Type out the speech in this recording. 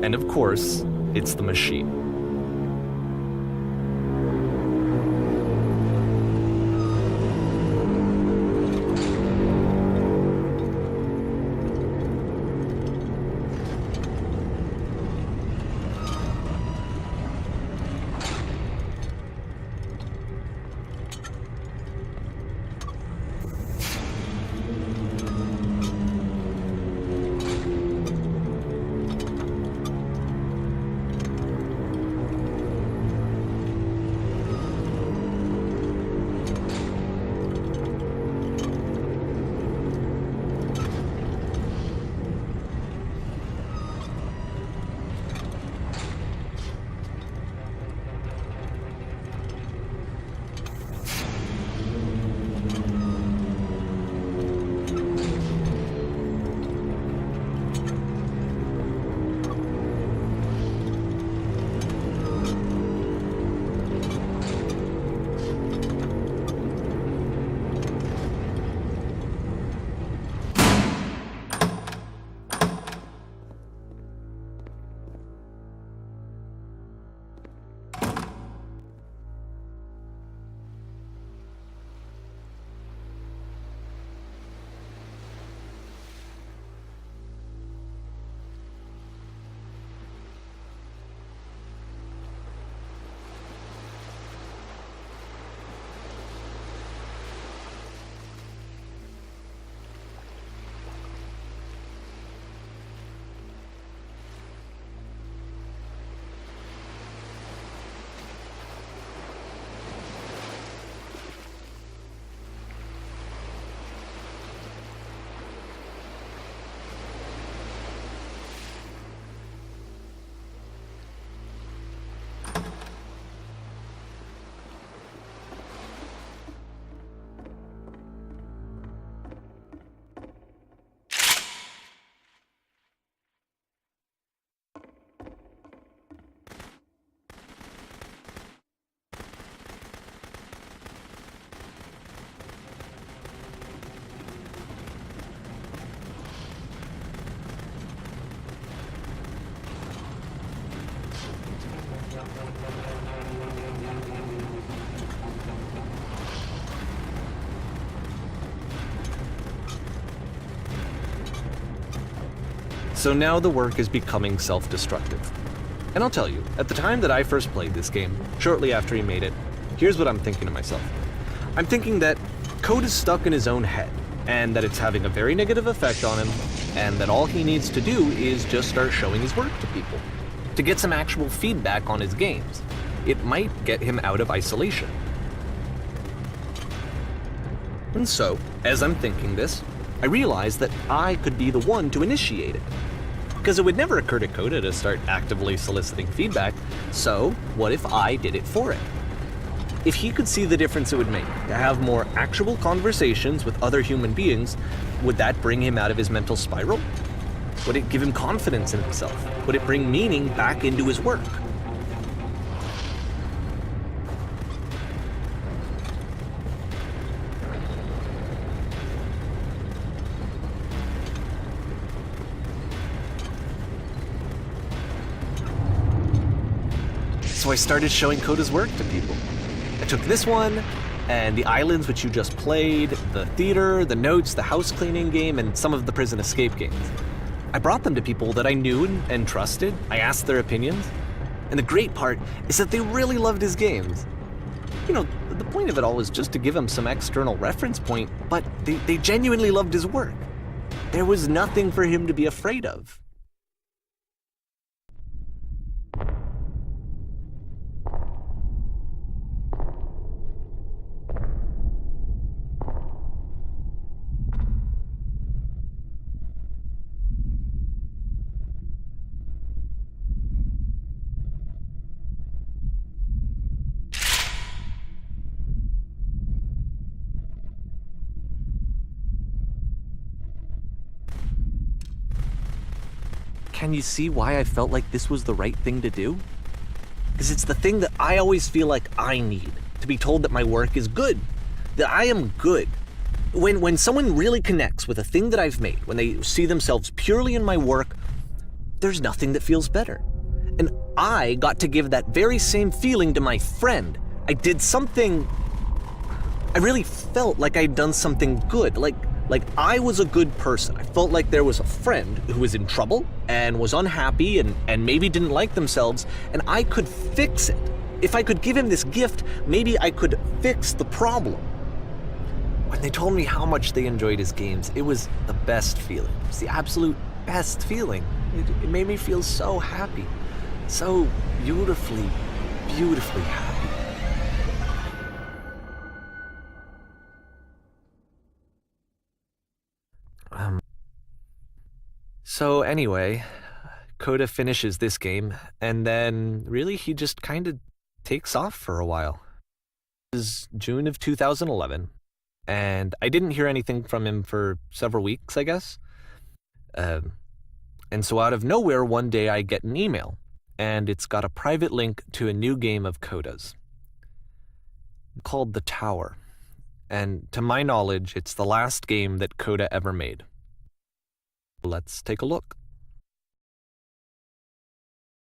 And of course, it's the machine. So now the work is becoming self-destructive. And I'll tell you, at the time that I first played this game, shortly after he made it, here's what I'm thinking to myself. I'm thinking that code is stuck in his own head, and that it's having a very negative effect on him, and that all he needs to do is just start showing his work to people, to get some actual feedback on his games. It might get him out of isolation. And so, as I'm thinking this, I realize that I could be the one to initiate it. Because it would never occur to Coda to start actively soliciting feedback, so what if I did it for him? If he could see the difference it would make to have more actual conversations with other human beings, would that bring him out of his mental spiral? Would it give him confidence in himself? Would it bring meaning back into his work? So I started showing Coda's work to people. I took this one, and the islands which you just played, the theater, the notes, the house cleaning game, and some of the prison escape games. I brought them to people that I knew and trusted. I asked their opinions. And the great part is that they really loved his games. You know, the point of it all was just to give him some external reference point, but they genuinely loved his work. There was nothing for him to be afraid of. Can you see why I felt like this was the right thing to do? Because it's the thing that I always feel like I need, to be told that my work is good, that I am good. When someone really connects with a thing that I've made, when they see themselves purely in my work, there's nothing that feels better. And I got to give that very same feeling to my friend. I did something, I really felt like I'd done something good, like I was a good person. I felt like there was a friend who was in trouble and was unhappy and maybe didn't like themselves, and I could fix it. If I could give him this gift, maybe I could fix the problem. When they told me how much they enjoyed his games, it was the best feeling. It was the absolute best feeling. It made me feel so happy, so beautifully, beautifully happy. So anyway, Coda finishes this game, and then really he just kind of takes off for a while. It was June of 2011, and I didn't hear anything from him for several weeks, I guess. And so out of nowhere, one day I get an email, and it's got a private link to a new game of Coda's called The Tower. And to my knowledge, it's the last game that Coda ever made. Let's take a look.